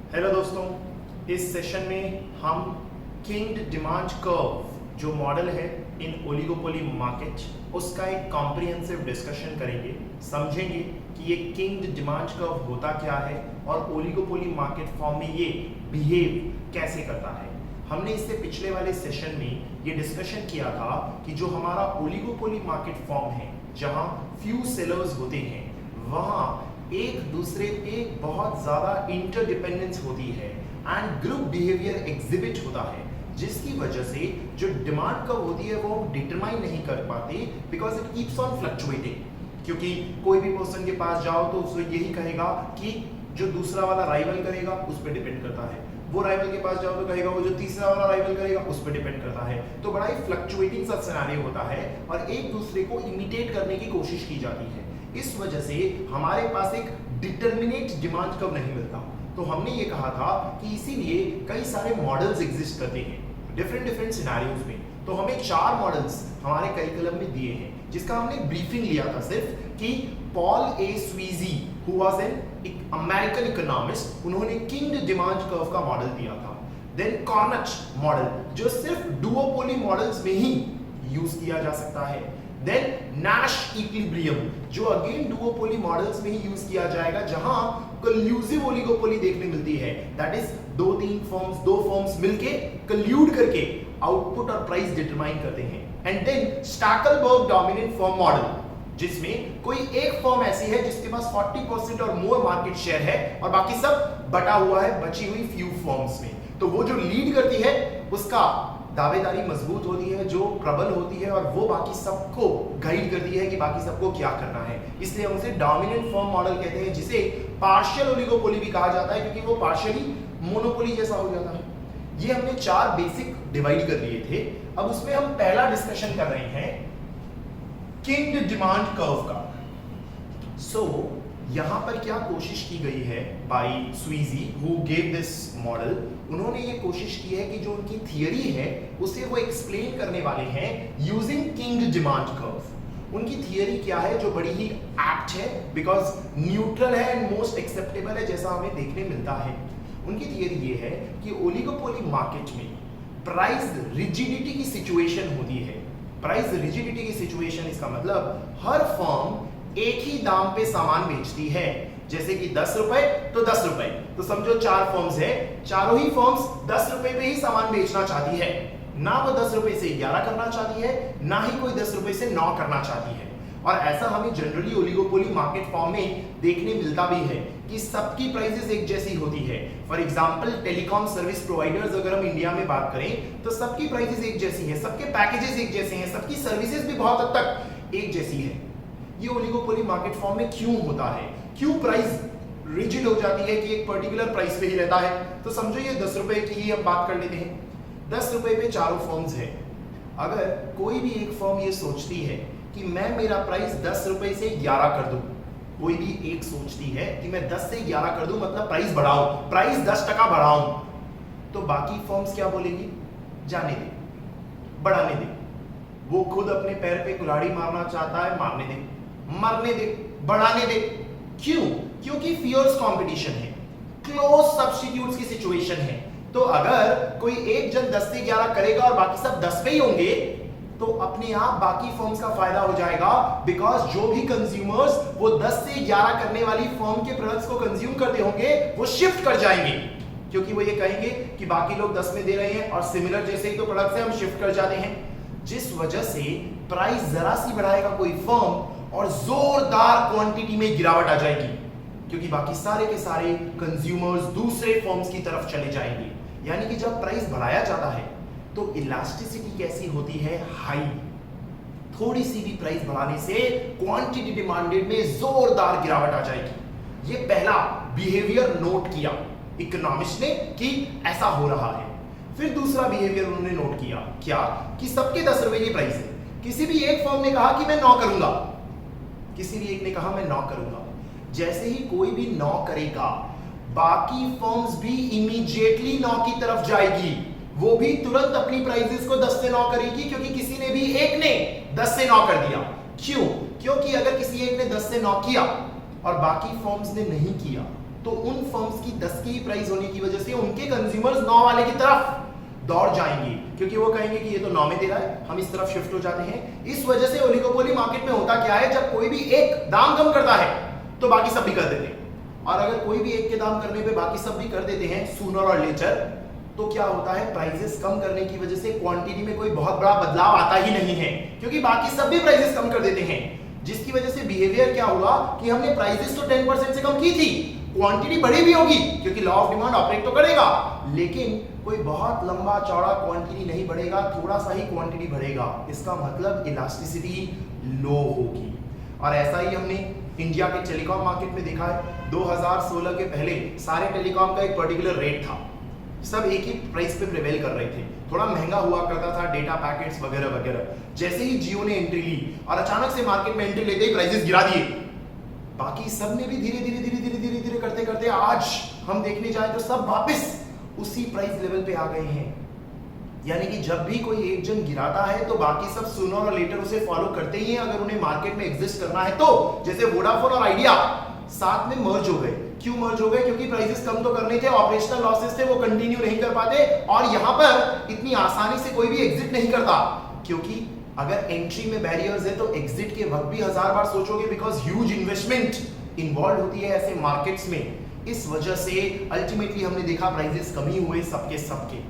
Hello दोस्तों, इस session में हम किंग डिमांड कर्व जो मॉडल है इन ओलिगोपोली मार्केट उसका एक कॉम्प्रिहेंसिव डिस्कशन करेंगे। समझेंगे कि ये किंग डिमांड कर्व होता क्या है और ओलिगोपोली मार्केट फॉर्म में ये बिहेव कैसे करता है। हमने इससे पिछले वाले सेशन में ये डिस्कशन किया था कि जो हमारा ओलिगोपोली मार्केट फॉर्म है जहां फ्यू सेलर्स होते हैं वहां एक दूसरे पे बहुत ज्यादा इंटरडिपेंडेंस होती है एंड ग्रुप बिहेवियर एग्जिबिट होता है, जिसकी वजह से जो डिमांड कर्व होती है वो हम डिटरमाइन नहीं कर पाते because it keeps on fluctuating. क्योंकि कोई भी पर्सन के पास जाओ तो उसको यही कहेगा कि जो दूसरा वाला राइवल करेगा उस पर डिपेंड करता है, वो राइवल के पास जाओ तो कहेगा वो जो तीसरा वाला राइवल करेगा उस पर डिपेंड करता है। तो बड़ा ही फ्लक्चुएटिंग सा सिनेरियो होता है और एक दूसरे को इमिटेट करने की कोशिश की जाती है। इस वजह से हमारे पास एक डिटरमिनेट डिमांड कर्व नहीं मिलता। तो हमने ये कहा था कि इसीलिए कई सारे मॉडल्स एग्जिस्ट करते हैं डिफरेंट सिनेरियोज में। तो हमें 4 मॉडल्स हमारे करिकुलम में दिए हैं जिसका हमने ब्रीफिंग लिया था सिर्फ कि Paul A Sweezy who was an American economist, उन्होंने किंग डिमांड कर्व का मॉडल दिया था। देन कॉर्नच मॉडल जो सिर्फ डुओपोली मॉडल्स में ही यूज किया जा सकता है। देन नैश इक्विलिब्रियम जो अगेन डुओपोली मॉडल्स में ही यूज किया जाएगा जहां कल्यूसिव ओलिगोपोली देखने मिलती है, दैट इज दो फर्म्स मिलके कल्यूड करके आउटपुट और प्राइस डिटरमाइन करते हैं। And then Stackelberg dominant firm model जिसमें कोई एक फर्म ऐसी है जिसके पास 40% और मोर मार्केट शेयर है और बाकी सब बटा हुआ है बची हुई फ्यू फर्म्स में। तो वो जो लीड करती है उसका दावेदारी मजबूत होती है, जो प्रबल होती है और वो बाकी सबको गाइड करती है कि बाकी सबको क्या करना है। इसलिए हम उसे डोमिनेंट फर्म मॉडल कहते हैं, जिसे पार्शियल ओलिगोपोली भी कहा जाता है क्योंकि वो पार्शियली मोनोपोली जैसा हो जाता है। ये हमने 4 बेसिक डिवाइड कर लिए थे। अब उसमें हम पहला डिस्कशन कर रहे हैं किंग डिमांड कर्व का। यहां पर क्या कोशिश की गई है by Sweezy who gave this model, उन्होंने ये कोशिश की है कि जो उनकी थियरी है उसे वो एक्सप्लेन करने वाले हैं यूजिंग किंग डिमांड कर्व। उनकी थियरी क्या है जो बड़ी ही एप्ट है बिकॉज न्यूट्रल है एंड मोस्ट एक्सेप्टेबल है जैसा हमें देखने मिलता है। उनकी थियरी ये है कि ओलिगोपोली मार्केट में प्राइस रिजिडिटी की सिचुएशन होती है। प्राइस रिजिडिटी की सिचुएशन इसका मतलब हर फर्म एक ही दाम पे सामान बेचती है, जैसे कि 10 रुपए तो 10 रुपए। तो समझो 4 फर्म्स है, चारों ही फर्म्स 10 रुपए पे ही सामान बेचना चाहती है, ना वो 10 रुपए से 11 करना चाहती है, ना ही कोई 10 रुपए से 9 करना चाहती है। और ऐसा हमें जनरली ओलिगोपोली मार्केट फॉर्म में देखने मिलता भी है कि सबकी प्राइसेस एक जैसी होती है। For example telecom service providers अगर हम इंडिया में बात करें तो सबकी प्राइसेस एक जैसी है, सबके पैकेजेस एक जैसे हैं, सबकी सर्विसेज भी बहुत हद तक एक जैसी है। ये ओलिगोपोली मार्केट फॉर्म में क्यों होता है, क्यों प्राइस रिजिड हो जाती है कि एक पर्टिकुलर प्राइस पे ही रहता है। तो समझो ये 10 रुपए की ही हम बात कर लेते हैं। 10 रुपए पे चारों फर्म्स है। अगर कोई भी एक फर्म ये सोचती है कि मैं मेरा प्राइस 10 रुपए से 11 कर दूं, कोई भी एक सोचती है कि मैं 10 से 11 कर दूं मतलब प्राइस बढ़ाऊं, प्राइस 10% बढ़ाऊं, तो बाकी फर्म्स क्या बोलेगी, जाने दे, बढ़ाने दे। वो खुद अपने पैर पे कुल्हाड़ी मारना चाहता है, मारने दे, मरने दे, बढ़ाने दे। क्यों? क्योंकि फियर्स कंपटीशन है, क्लोज सब्स्टिट्यूट्स की सिचुएशन है। तो अगर कोई एक जन 10 से 11 करेगा और बाकी सब 10 पे ही होंगे तो अपने आप बाकी फर्म्स का फायदा हो जाएगा बिकॉज जो भी कंज्यूमर्स वो 10 से 11 करने वाली फर्म के प्रोडक्ट्स को कंज्यूम करते होंगे वो शिफ्ट कर जाएंगे, क्योंकि वो ये कहेंगे कि बाकी लोग 10 में दे रहे हैं और सिमिलर जैसे ही तो प्रोडक्ट्स हैं हम शिफ्ट कर जाते हैं। जिस वजह से प्राइस जरा सी बढ़ाएगा कोई फर्म और जोरदार क्वांटिटी में गिरावट आ जाएगी, क्योंकि बाकी सारे के सारे कंज्यूमर्स दूसरे फर्म्स की तरफ चले जाएंगे। यानी कि जब प्राइस बढ़ाया जाता है तो इलास्टिसिटी कैसी होती है, हाई। थोड़ी सी भी प्राइस बढ़ाने से क्वांटिटी डिमांडेड में जोरदार गिरावट आ जाएगी। ये पहला बिहेवियर नोट किया इकोनॉमिस्ट ने कि ऐसा हो रहा है। फिर दूसरा बिहेवियर उन्होंने नोट किया, क्या कि सबके 10 रुपए की प्राइस है। किसी भी एक फर्म ने कहा कि मैं 9 करूंगा, किसी भी एक ने कहा मैं 9 करूंगा। जैसे ही कोई भी 9 करेगा बाकी फर्म्स भी इमीडिएटली 9 की तरफ जाएगी, वो भी तुरंत अपनी प्राइसेस को 10 से 9 करेगी क्योंकि किसी ने भी एक ने 10 से 9 कर दिया। क्यों? क्योंकि अगर किसी एक ने 10 से 9 किया और बाकी फर्म्स ने नहीं किया तो उन फर्म्स की 10 की प्राइस होने की वजह से उनके कंज्यूमर्स 9 वाले की तरफ दौड़ जाएंगे, क्योंकि वो कहेंगे कि ये तो 9 में दे रहा है, हम इस तरफ शिफ्ट हो जाते हैं। इस वजह से ओलिगोपोली मार्केट में होता क्या है, जब कोई भी एक दाम कम करता है तो बाकी सब भी कर देते हैं, और अगर कोई भी एक के दाम करने पे बाकी सब भी कर देते हैं सूनर और लेटर, तो क्या होता है, प्राइसेस कम करने की वजह से क्वांटिटी में कोई बहुत बड़ा बदलाव आता ही नहीं है, क्योंकि बाकी सब भी प्राइसेस कम कर देते हैं। जिसकी वजह से बिहेवियर क्या हुआ कि हमने प्राइसेस तो 10% से कम की थी, क्वांटिटी बढ़ी भी होगी क्योंकि लॉ ऑफ डिमांड ऑपरेट तो करेगा, लेकिन कोई बहुत लंबा चौड़ा क्वांटिटी नहीं बढ़ेगा, थोड़ा सा ही क्वांटिटी बढ़ेगा। इसका मतलब इलास्टिसिटी लो होगी। और ऐसा ही हमने इंडिया के टेलीकॉम मार्केट में देखा है। 2016 के पहले सारे टेलीकॉम का एक पर्टिकुलर रेट था, सब एक ही प्राइस पे प्रिवेल कर रहे थे, थोड़ा महंगा हुआ करता था डेटा पैकेट्स वगैरह वगैरह। जैसे ही जियो ने एंट्री ली और अचानक से मार्केट में एंट्री लेते ही प्राइसेस गिरा दिए, बाकी सब ने भी धीरे धीरे धीरे धीरे धीरे धीरे करते करते आज हम देखने जाए तो सब वापस उसी प्राइस लेवल पे आ गए हैं। यानी कि जब भी कोई एक जन गिराता है तो बाकी सब सूनर और लेटर उसे फॉलो करते ही हैं, अगर उन्हें मार्केट में एग्जिस्ट करना है तो। जैसे वोडाफोन और आइडिया साथ में मर्ज हो गए। क्यों मर्ज हो गए? क्योंकि प्राइसेस कम तो करने थे, ऑपरेशनल लॉसेस थे, वो कंटिन्यू नहीं कर पाते, और यहां पर इतनी आसानी से कोई भी एग्जिट नहीं करता, क्योंकि अगर एंट्री में बैरियर्स है तो एग्जिट के वक्त भी 1000 बार सोचोगे, बिकॉज ह्यूज इन्वेस्टमेंट इन्वॉल्व होती है ऐसे मार्केट्स में। इस वजह से अल्टीमेटली हमने देखा प्राइसेस कम ही हुए सबके सबके।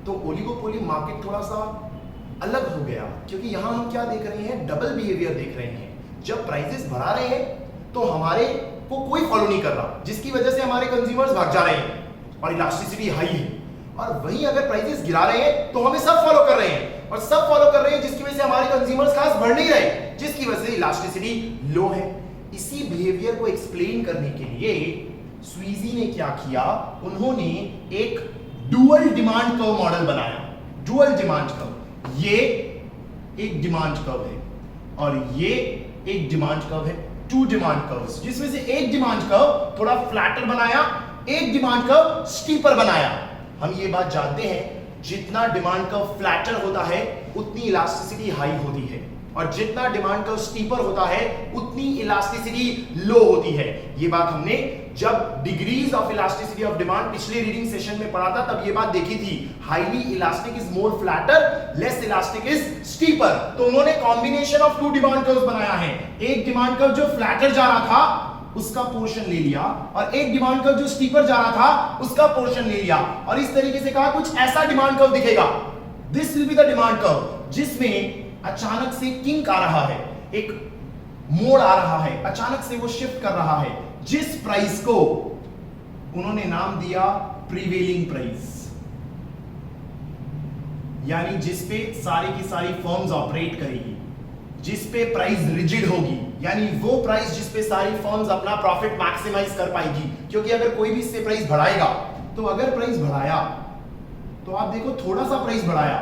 तो ओलिगोपोली मार्केट थोड़ा सा अलग हो गया, क्योंकि यहां हम क्या देख रहे हैं, डबल बिहेवियर देख रहे हैं। जब प्राइसेस बढ़ा रहे हैं तो हमारे को कोई फॉलो नहीं कर रहा, जिसकी वजह से हमारे कंज्यूमर्स भाग जा रहे हैं और इलास्टिसिटी हाई है। और वहीं अगर प्राइसेस गिरा रहे हैं तो हमें सब फॉलो कर रहे हैं, और सब फॉलो कर रहे हैं, जिसकी वजह से हमारे कंज्यूमर्स खास बढ़ नहीं रहे, जिसकी वजह से इलास्टिसिटी लो है। इसी बिहेवियर को एक्सप्लेन करने के लिए स्वीजी ने क्या किया, उन्होंने एक डुअल डिमांड कर्व मॉडल बनाया। डुअल डिमांड कर्व, ये एक डिमांड कर्व है और ये एक डिमांड कर्व है, टू डिमांड कर्व्स, जिसमें से एक डिमांड कर्व थोड़ा फ्लैटर बनाया, एक डिमांड कर्व स्टीपर बनाया। हम ये बात जानते हैं, जितना डिमांड कर्व फ्लैटर होता है उतनी इलास्टिसिटी हाई होती है, और जितना डिमांड कर्व स्टीपर होता है उतनी इलास्टिसिटी लो होती है। ये बात हमने जब degrees of elasticity of demand पिछले रीडिंग सेशन में पढ़ा था, तब ये बात देखी थी। Highly elastic is more flatter, less elastic is steeper. तो उन्होंने combination of two demand curves बनाया है। एक डिमांड कर्व जो फ्लैटर जा रहा था उसका पोर्शन ले लिया, और एक डिमांड कर्व जो स्टीपर जा रहा था उसका पोर्शन ले लिया, और इस तरीके से कहा कुछ ऐसा डिमांड कर्व दिखेगा। This will be the demand curve, जिसमें अचानक से किंक आ रहा है, एक मोड़ आ रहा है, अचानक से वो शिफ्ट कर रहा है, जिस प्राइस को उन्होंने नाम दिया प्रीवेलिंग प्राइस, यानी जिस पे सारी की सारी फर्म्स ऑपरेट करेगी, जिस पे प्राइस रिजिड होगी, यानी वो प्राइस जिस पे सारी फर्म्स अपना प्रॉफिट मैक्सिमाइज कर पाएगी। क्योंकि अगर कोई भी इससे प्राइस बढ़ाएगा, तो अगर प्राइस बढ़ाया तो आप देखो थोड़ा सा प्राइस बढ़ाया,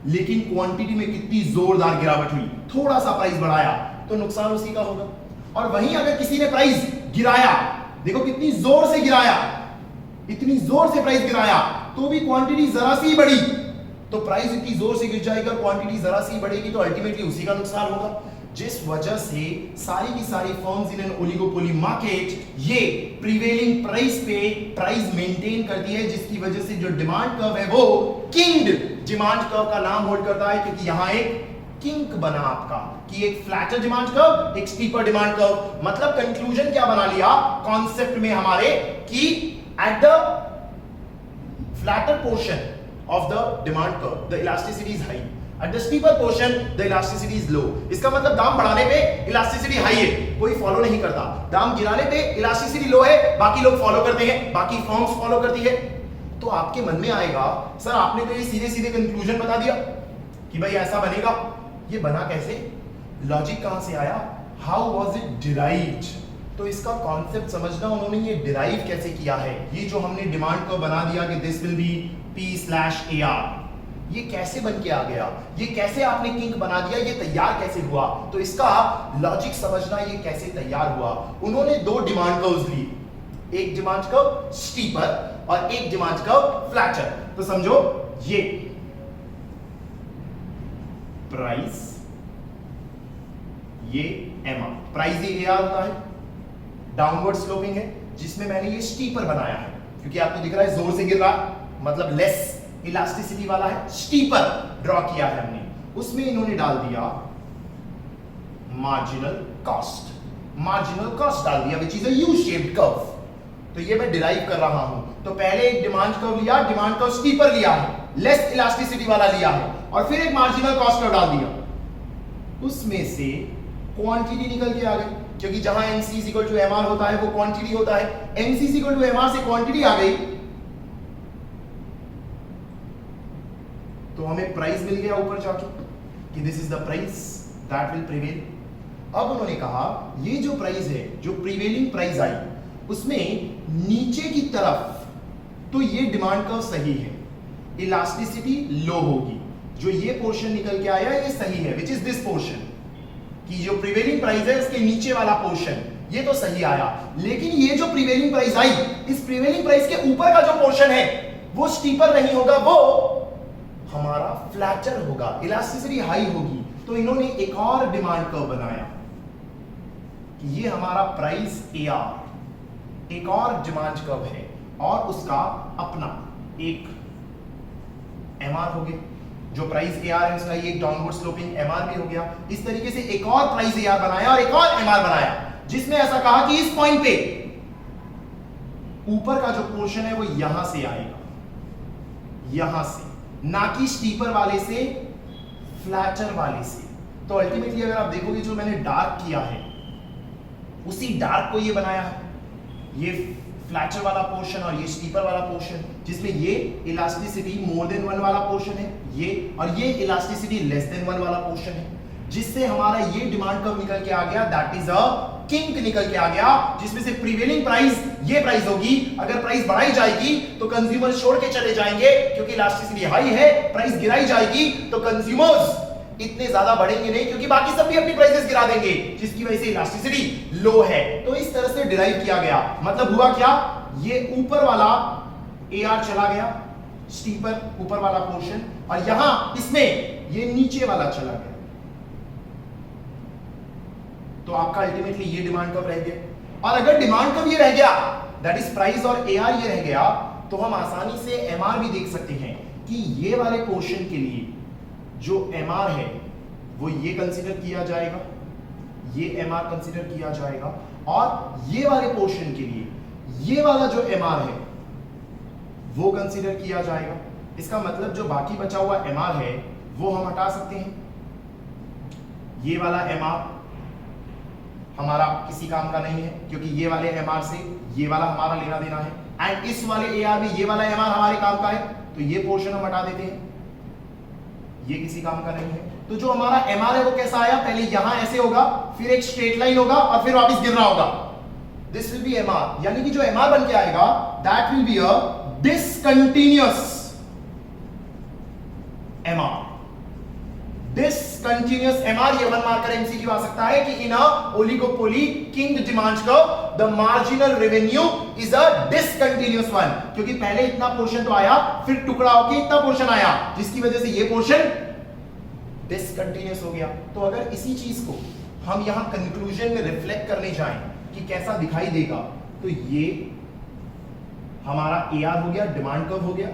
लेकिन क्वांटिटी में कितनी जोरदार गिरावट हुई। थोड़ा सा प्राइस बढ़ाया तो नुकसान उसी का होगा, और वहीं अगर किसी ने प्राइस गिराया, देखो कितनी जोर से गिराया, इतनी जोर से प्राइस गिराया, तो भी क्वांटिटी जरा सी बढ़ी, तो प्राइस इतनी जोर से गिर जाएगा, क्वांटिटी जरा सी बढ़ेगी, तो अल्टीमेटली उसी का नुकसान होगा। जिस वजह से सारी की सारी firms in an oligopoly market ये प्रीवेलिंग प्राइस पे प्राइस मेंटेन करती है, जिसकी वजह से जो डिमांड कर्व है वो किंग्ड डिमांड कर्व का नाम होल्ड करता है, क्योंकि यहां एक किंक बना आपका कि एक फ्लैटर डिमांड कर्व, एक स्टीपर डिमांड कर्व। मतलब कंक्लूजन क्या बना लिया कॉन्सेप्ट में हमारे, कि at the flatter portion of the demand curve the elasticity is high, at the steeper portion the elasticity is low। इसका मतलब दाम बढ़ाने पे इलास्टिसिटी हाई है, कोई फॉलो नहीं करता, दाम गिराने पे इलास्टिसिटी लो है, बाकी लोग फॉलो करते हैं, बाकी फर्म्स फॉलो करती है। तो आपके मन में आएगा, सर आपने तो ये सीधे सीधे कंक्लूजन बता दिया कि भाई ऐसा बनेगा, ये बना कैसे, लॉजिक कहां से आया, हाउ वाज इट डिराइव्ड। तो इसका कॉन्सेप्ट समझना, उन्होंने ये डिराइव कैसे किया है। ये जो हमने डिमांड को बना दिया कि दिस विल बी P/AR, ये कैसे बन के आ गया, ये कैसे आपने किंक बना दिया, ये तैयार कैसे हुआ, तो इसका लॉजिक समझना, ये कैसे तैयार हुआ। उन्होंने दो डिमांड कर्व्स ली, एक डिमांड कर्व स्टीपर और एक डिमांड कर्व फ्लैटर। तो समझो ये प्राइस, ये एमआर, प्राइस ये AR होता है, डाउनवर्ड स्लोपिंग है, जिसमें मैंने ये स्टीपर बनाया है, क्योंकि आपको दिख रहा है जोर से गिर रहा, मतलब लेस इलास्टिसिटी वाला है, स्टीपर ड्रॉ किया है हमने, उसमें इन्होंने डाल दिया मार्जिनल कॉस्ट, मार्जिनल कॉस्ट डाल दिया which is a U shaped curve. तो ये मैं डिराइव कर रहा हूं, तो पहले एक डिमांड कर्व लिया, डिमांड कर्व स्टीपर लिया है, लेस इलास्टिसिटी वाला लिया है, और फिर एक मार्जिनल कॉस्ट कर्व डाल दिया, उसमें से क्वांटिटी निकल के आ गई, क्योंकि जहां MC इक्वल टू MR होता है वो क्वांटिटी होता है, MC इक्वल टू MR से क्वांटिटी आ गई, तो हमें प्राइस मिल गया ऊपर जाके कि this is the price that will prevail. अब उन्होंने कहा ये जो प्राइस है, जो प्रिवेलिंग प्राइस आई, उसमें नीचे की तरफ तो ये डिमांड कर्व सही है, इलास्टिसिटी लो होगी, जो ये पोर्शन निकल के आया ये सही है, विच इज दिस पोर्शन, कि जो प्रिवेलिंग प्राइस है उसके नीचे वाला पोर्शन ये तो सही आया, लेकिन ये जो प्रिवेलिंग प्राइस आई, इस प्रिवेलिंग प्राइस के ऊपर का जो पोर्शन है वो स्टीपर नहीं होगा, वो हमारा फ्लैटर होगा, इलास्टिसिटी हाई होगी। तो इन्होंने एक और डिमांड कर्व बनाया कि ये हमारा प्राइस AR एक और डिमांड कर्व है, और उसका अपना एक MR हो गया, जो प्राइस AR है उसका ये डाउनवर्ड स्लोपिंग MR भी हो गया। इस तरीके से एक और प्राइस AR बनाया और एक और MR बनाया, जिसमें ऐसा कहा कि इस पॉइंट पे ऊपर का जो पोर्शन है वो यहां से आएगा, यहां से, ना कि स्टीपर वाले से, फ्लैटर वाले से। तो अल्टीमेटली अगर आप देखोगे जो मैंने डार्क किया है उसी डार्क को ये बनाया है, ये फ्लैटर वाला पोर्शन और ये स्टीपर वाला पोर्शन, जिसमें ये इलास्टिसिटी मोर देन 1 वाला पोर्शन है ये, और ये इलास्टिसिटी लेस देन 1 वाला पोर्शन है, जिससे हमारा ये डिमांड कर्व निकल के आ गया, दैट इज अ किंक निकल के आ गया, जिसमें से प्रिवेलिंग प्राइस ये प्राइस होगी। अगर प्राइस बढ़ाई जाएगी तो कंज्यूमर छोड़ के चले जाएंगे, क्योंकि इलास्टिसिटी हाई है, प्राइस गिराई जाएगी तो कंज्यूमर्स इतने ज्यादा बढ़ेंगे नहीं, क्योंकि बाकी सब भी अपनी प्राइसेस गिरा देंगे, जिसकी वजह से इलास्टिसिटी लो है। तो इस तरह से डिराइव किया गया, मतलब हुआ क्या, ये ऊपर वाला AR चला गया, स्टीपर ऊपर वाला पोर्शन, और यहां इसमें ये नीचे वाला चला गया, तो आपका अल्टीमेटली ये डिमांड कर्व रह गया। और अगर डिमांड कर्व ये रह गया, दैट इज प्राइस और AR ये रह गया, तो हम आसानी से MR भी देख सकते हैं कि ये वाले पोर्शन के लिए जो MR है वो ये कंसीडर किया जाएगा, ये MR कंसीडर किया जाएगा, और ये वाले पोर्शन के लिए ये वाला जो MR है वो कंसीडर किया जाएगा। इसका मतलब जो बाकी बचा हुआ MR है वो हम हटा सकते हैं, ये वाला MR हमारा किसी काम का नहीं है, क्योंकि ये वाले MR से ये वाला हमारा लेना देना है, एंड इस वाले AR में ये वाला MR हमारे काम का है, तो ये पोर्शन हम हटा देते हैं, ये किसी काम का नहीं है। तो जो हमारा MR है वो कैसा आया, पहले यहां ऐसे होगा, फिर एक स्ट्रेट लाइन होगा, और फिर वापस गिर रहा होगा, दिस विल बी MR, यानी कि जो MR बन के आएगा that will be a discontinuous MR। Discontinuous MR, ये 1 मार्कर MCQ आ सकता है कि in a oligopoly kinked demand curve the marginal revenue is a discontinuous one, क्योंकि पहले इतना पोर्शन तो आया, फिर टुकड़ा होके इतना पोर्शन आया, जिसकी वजह से ये पोर्शन डिसकंटीन्यूअस हो गया। तो अगर इसी चीज को हम यहां कंक्लूजन में रिफ्लेक्ट करने जाएं कि कैसा दिखाई देगा, तो ये हमारा AR हो गया, डिमांड कर्व हो गया,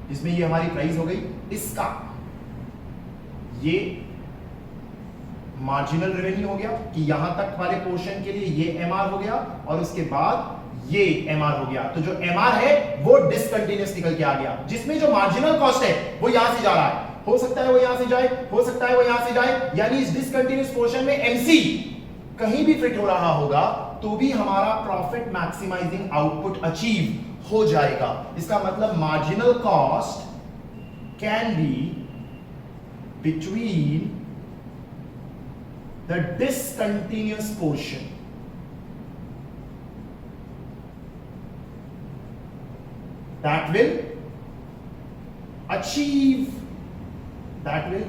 जिसमें ये हमारी प्राइस हो गई, इसका ये मार्जिनल रेवेन्यू हो गया कि यहां तक वाले पोर्शन के लिए ये MR हो गया, और उसके बाद ये MR हो गया। तो जो MR है वो डिसकंटीन्यूअस निकल के आ गया, जिसमें जो मार्जिनल कॉस्ट है वो यहां से जा रहा है, हो सकता है वो यहां से जाए, हो सकता है वो यहां से जाए, यानी इस डिसकंटीन्यूअस पोर्शन में MC कहीं भी फिट हो रहा होगा तो भी हमारा प्रॉफिट मैक्सिमाइजिंग आउटपुट अचीव हो जाएगा। इसका मतलब marginal cost can be between the discontinuous portion that will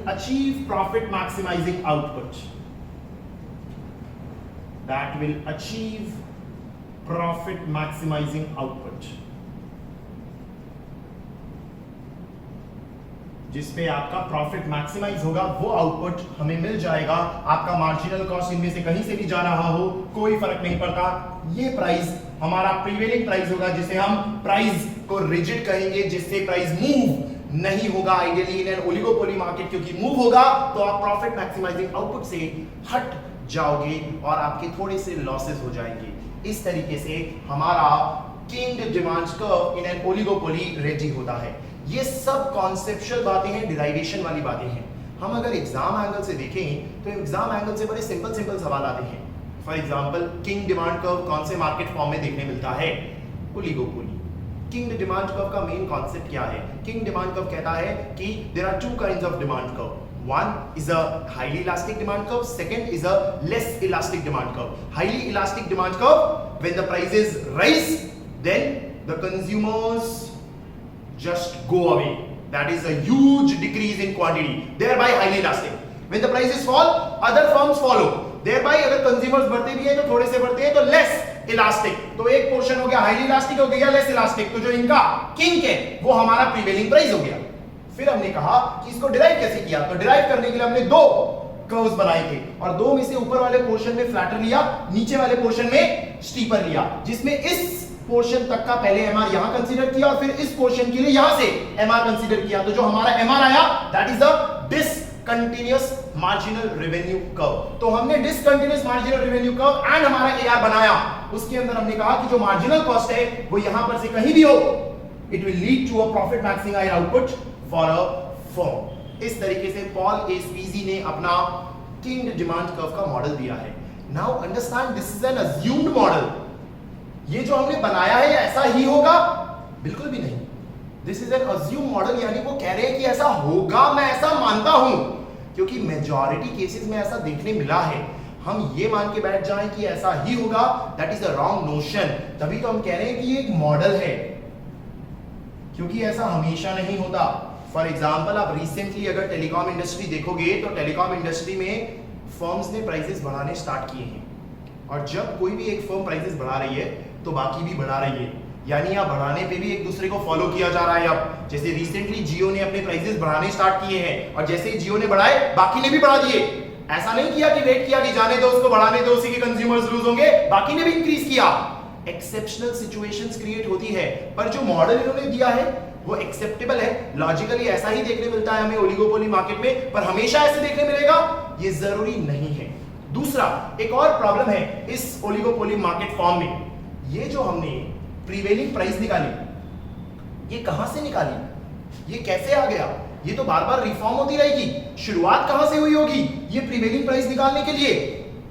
achieve profit maximizing output, that will achieve profit maximizing output। जिसपे आपका प्रॉफिट मैक्सिमाइज होगा, वो आउटपुट हमें मिल जाएगा। आपका मार्जिनल कॉस्ट इनमें से कहीं से भी जा रहा हो, कोई फर्क नहीं पड़ता। ये प्राइस हमारा प्रीवेलिंग प्राइस होगा, जिसे हम प्राइस को रिजिड कहेंगे, जिससे प्राइस मूव नहीं होगा ideally in an oligopoly market, क्योंकि मूव होगा तो आप प्रॉफिट मैक्सिमाइजिंग आउटपुट से हट जाओगे और आपके थोड़े से लॉसेस हो जाएंगे। इस तरीके से हमारा king demand curve in an oligopoly ready होता है। ये सब कॉन्सेप्चुअल बातें हैं, डिराइवेशन वाली बातें हैं। हम अगर एग्जाम एंगल से देखें तो एग्जाम एंगल से बड़े सिंपल सवाल आते हैं। For example, kinked demand curve कौन से मार्केट फॉर्म में देखने मिलता है? ओलिगोपोली। किंग डिमांड कर्व का मेन कॉन्सेप्ट क्या है? किंग डिमांड कर्व कहता है कि there are two kinds of demand curve. One is a highly elastic demand curve, second is a less elastic demand curve. Highly elastic demand curve, when the prices rise, then the consumers just go away. That is a huge decrease in quantity, thereby highly elastic. When the prices fall, other firms follow. Thereby अगर consumers बढ़ते भी हैं तो थोड़े से बढ़ते हैं तो less elastic. तो एक पोर्शन हो गया highly elastic, हो गया less elastic. तो जो इनका king है वो हमारा prevailing price हो गया। फिर हमने कहा कि इसको डिराइव कैसे किया, तो डिराइव करने के लिए हमने दो कर्व्स बनाए थे और दो में से ऊपर वाले पोर्शन में फ्लैटर लिया, नीचे वाले पोर्शन में स्टीपर लिया, जिसमें इस पोर्शन तक का पहले एमआर यहां कंसीडर किया और फिर इस पोर्शन के लिए यहां से एमआर कंसीडर किया। तो जो हमारा एमआर आया that is a discontinuous marginal revenue curve. तो हमने discontinuous marginal revenue curve and हमारा एआर बनाया। उसके अंदर हमने कहा कि जो मार्जिनल कॉस्ट है वो यहां पर से कहीं भी हो, it will lead to a profit maximising output for a firm. इस तरीके से पॉल ए स्वीजी ने अपना किंग डिमांड कर्व का मॉडल दिया है। Now understand, this is an assumed model. ये जो हमने बनाया है ऐसा ही होगा? बिल्कुल भी नहीं। This is N assume model, यानी वो कह रहे हैं कि ऐसा होगा, मैं ऐसा मानता हूं, क्योंकि मेजॉरिटी केसेस में ऐसा देखने मिला है। हम ये मान के बैठ जाएं कि ऐसा ही होगा, that is a wrong notion. तभी तो हम कह रहे हैं कि ये एक मॉडल है, क्योंकि ऐसा हमेशा नहीं होता। फॉर एग्जाम्पल, आप रिसेंटली अगर टेलीकॉम इंडस्ट्री देखोगे तो टेलीकॉम इंडस्ट्री में फर्म्स ने प्राइसेस बढ़ाने स्टार्ट किए हैं, और जब कोई भी एक फर्म प्राइसेस बढ़ा रही है तो बाकी भी बढ़ा रही है, यानी यहाँ बढ़ाने पे भी एक दूसरे को फॉलो किया जा रहा है। अब जैसे रिसेंटली जियो ने अपने प्राइसेस बढ़ाने स्टार्ट किए हैं, और जैसे ही जियो ने बढ़ाए बाकी ने भी बढ़ा दिए। ऐसा नहीं किया कि वेट किया कि जाने दो उसको, बढ़ाने दो, उसी के कंज्यूमर्स लूज होंगे, बाकी ने भी इंक्रीज किया। एक्सेप्शनल सिचुएशंस क्रिएट होती है, पर जो मॉडल इन्होंने दिया है वो एक्सेप्टेबल है। लॉजिकली ऐसा ही देखने मिलता है हमें ओलिगोपोली मार्केट में, पर हमेशा ऐसे देखने मिलेगा ये जरूरी नहीं है। दूसरा, एक और प्रॉब्लम है इस ओलिगोपोली मार्केट फॉर्म में। ये जो हमने प्रीवेलिंग प्राइस निकाली, ये कहां से निकाली, ये कैसे आ गया? ये तो बार बार रिफॉर्म होती रहेगी। शुरुआत कहां से हुई होगी ये प्रीवेलिंग प्राइस निकालने के लिए?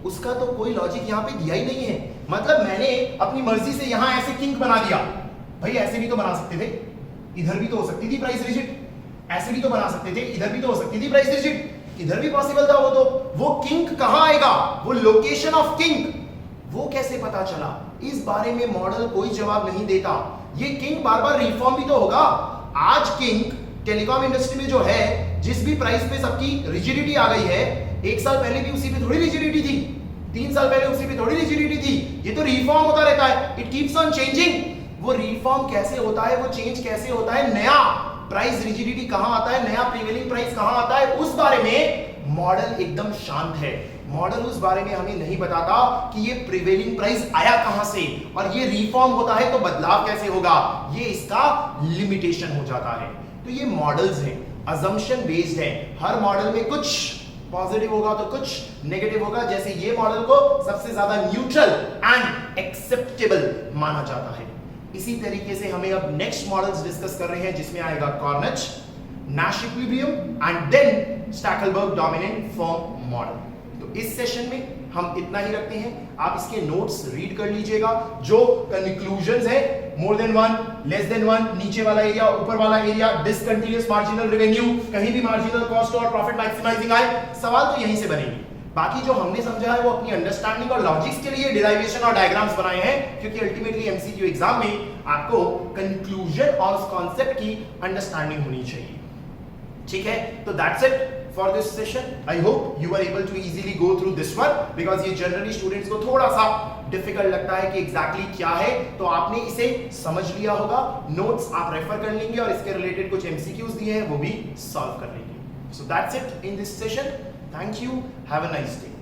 उसका तो कोई लॉजिक यहां पे दिया ही नहीं है। मतलब मैंने अपनी मर्जी से यहां ऐसे किंग बना दिया। भाई ऐसे भी तो बना सकते थे, इधर भी तो हो सकती थी प्राइस रिजिड, ऐसे भी तो बना सकते थे, इधर भी तो हो सकती थी प्राइस रिजिड, इधर भी पॉसिबल था। वो किंग कहां आएगा, वो लोकेशन ऑफ किंग वो कैसे पता चला? इस बारे में मॉडल कोई जवाब नहीं देता। ये किंग बार बार रिफॉर्म भी तो होगा। आज किंग टेलीकॉम इंडस्ट्री में जो है, जिस भी प्राइस पे सबकी रिजिडिटी आ गई है, एक साल पहले भी उसी पे थोड़ी रिजिडिटी थी, 3 साल पहले उसी पे थोड़ी रिजिडिटी थी। ये तो रिफॉर्म होता रहता है, इट कीप्स ऑन चेंजिंग। वो रिफॉर्म कैसे होता है, वो चेंज कैसे होता है, नया प्राइस रिजिडिटी कहां आता है, नया प्रीवेलिंग प्राइस कहां आता है, उस बारे में मॉडल एकदम शांत है। मॉडल उस बारे में हमें नहीं बताता कि ये प्रीवेलिंग प्राइस आया कहां से, और ये रिफॉर्म होता है तो बदलाव कैसे होगा, ये इसका लिमिटेशन हो जाता है। तो ये मॉडल्स हैं, अजम्पशन बेस्ड है। हर मॉडल में कुछ पॉजिटिव होगा तो कुछ नेगेटिव होगा। जैसे ये मॉडल को सबसे ज्यादा न्यूट्रल एंड एक्सेप्टेबल माना जाता है। इसी तरीके से हमें अब नेक्स्ट मॉडल्स डिस्कस कर रहे हैं, जिसमें आएगा Cournot, Nash equilibrium and then Stackelberg dominant form model. तो इस सेशन में हम इतना ही रखते हैं। आप इसके नोट्स रीड कर लीजिएगा। जो कंक्लूजन्स है, more than one, less than one, नीचे वाला एरिया, ऊपर वाला एरिया, डिसकंटीन्यूअस मार्जिनल रेवेन्यू, कहीं भी मार्जिनल कॉस्ट और प्रॉफिट मैक्सिमाइजिंग आए, सवाल तो यहीं से बनेंगे। बाकी जो हमने समझा है वो अपनी अंडरस्टैंडिंग और लॉजिक्स के लिए डिराइवेशन और डायग्राम्स बनाए हैं, क्योंकि अल्टीमेटली एमसीक्यू एग्जाम में आपको कंक्लूजन और उस कॉन्सेप्ट की अंडरस्टैंडिंग होनी चाहिए। ठीक है, तो that's it for this session. I hope you are able to easily go through this one because ये generally students को थोड़ा सा difficult लगता है कि exactly क्या है, तो आपने इसे समझ लिया होगा, notes आप रेफर कर लेंगे और इसके related कुछ MCQs दिए हैं वो भी solve कर लेंगे. So that's it in this session. Thank you. Have a nice day.